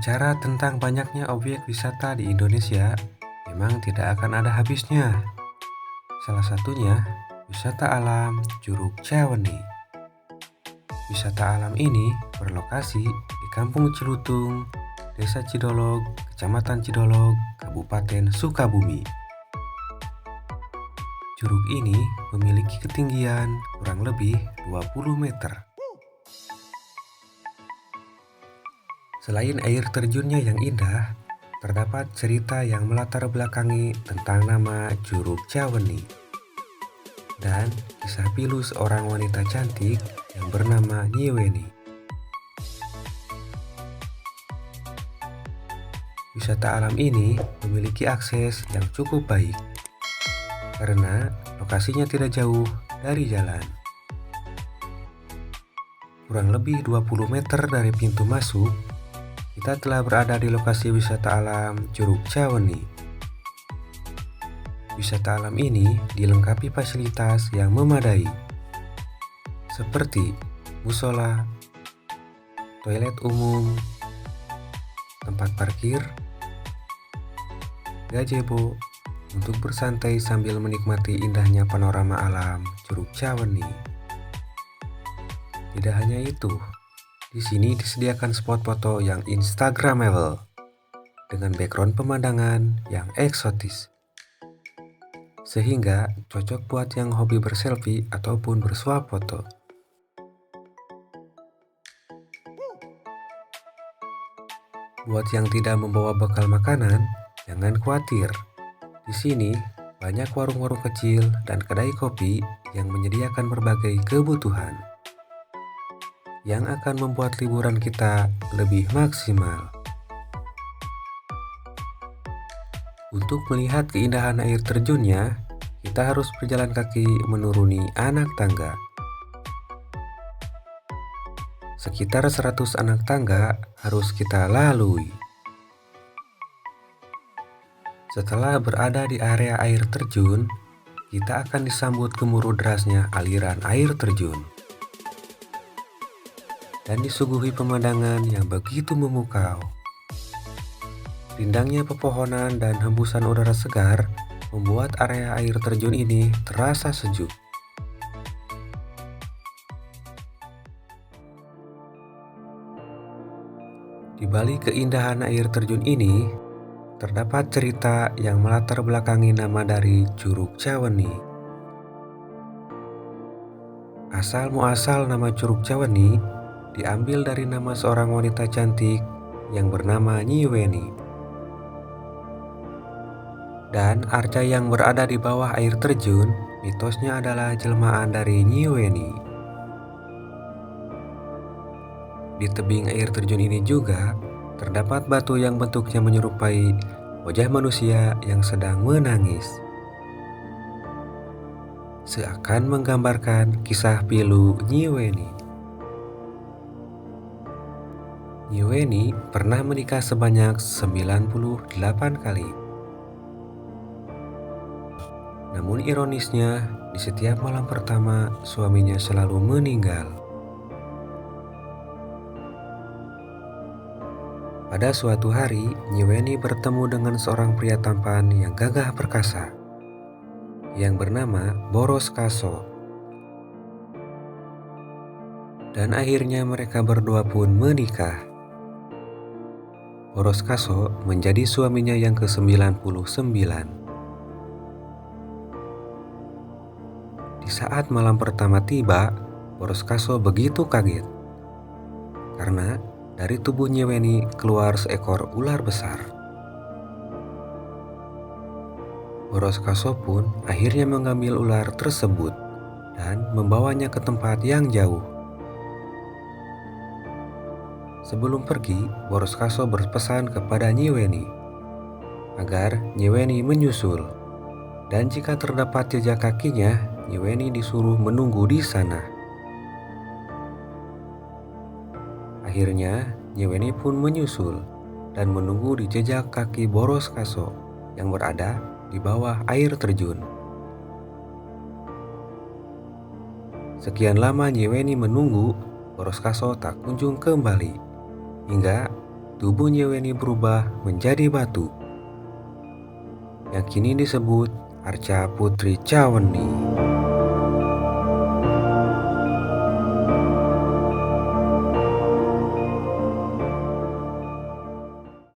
Bicara tentang banyaknya objek wisata di Indonesia, memang tidak akan ada habisnya. Salah satunya, wisata alam Curug Ciaweni. Wisata alam ini berlokasi di Kampung Cilutung, Desa Cidolog, Kecamatan Cidolog, Kabupaten Sukabumi. Curug ini memiliki ketinggian kurang lebih 20 meter. Selain air terjunnya yang indah, terdapat cerita yang melatar belakangi tentang nama Curug Ciaweni dan kisah pilu seorang wanita cantik yang bernama Nyiweni. Wisata alam ini memiliki akses yang cukup baik karena lokasinya tidak jauh dari jalan. Kurang lebih 20 meter dari pintu masuk, kita telah berada di lokasi wisata alam Curug Ciaweni. Wisata alam ini dilengkapi fasilitas yang memadai, seperti musola, toilet umum, tempat parkir, gazebo untuk bersantai sambil menikmati indahnya panorama alam Curug Ciaweni. Tidak hanya itu, di sini disediakan spot foto yang instagramable dengan background pemandangan yang eksotis, sehingga cocok buat yang hobi berselfie ataupun bersuah foto. Buat yang tidak membawa bekal makanan, jangan khawatir. Di sini banyak warung-warung kecil dan kedai kopi yang menyediakan berbagai kebutuhan yang akan membuat liburan kita lebih maksimal. Untuk melihat keindahan air terjunnya, kita harus berjalan kaki menuruni anak tangga. Sekitar 100 anak tangga harus kita lalui. Setelah berada di area air terjun, kita akan disambut gemuruh derasnya aliran air terjun dan disuguhi pemandangan yang begitu memukau. Rindangnya pepohonan dan hembusan udara segar membuat area air terjun ini terasa sejuk. Di balik keindahan air terjun ini, terdapat cerita yang melatar belakangi nama dari Curug Ciaweni. Asal muasal nama Curug Ciaweni diambil dari nama seorang wanita cantik yang bernama Nyiweni. Dan arca yang berada di bawah air terjun, mitosnya adalah jelmaan dari Nyiweni. Di tebing air terjun ini juga terdapat batu yang bentuknya menyerupai wajah manusia yang sedang menangis, seakan menggambarkan kisah pilu Nyiweni. Nyiweni pernah menikah sebanyak 98 kali. Namun ironisnya, di setiap malam pertama suaminya selalu meninggal. Pada suatu hari, Nyiweni bertemu dengan seorang pria tampan yang gagah perkasa yang bernama Boros Kaso. Dan akhirnya mereka berdua pun menikah. Boros Kaso menjadi suaminya yang ke-99. Di saat malam pertama tiba, Boros Kaso begitu kaget karena dari tubuh Nyiweni keluar seekor ular besar. Boros Kaso pun akhirnya mengambil ular tersebut dan membawanya ke tempat yang jauh. Sebelum pergi, Boros Kaso berpesan kepada Nyiweni agar Nyiweni menyusul, dan jika terdapat jejak kakinya, Nyiweni disuruh menunggu di sana. Akhirnya, Nyiweni pun menyusul dan menunggu di jejak kaki Boros Kaso yang berada di bawah air terjun. Sekian lama Nyiweni menunggu, Boros Kaso tak kunjung kembali. Hingga tubuhnya Weni berubah menjadi batu, yang kini disebut Arca Putri Caweni.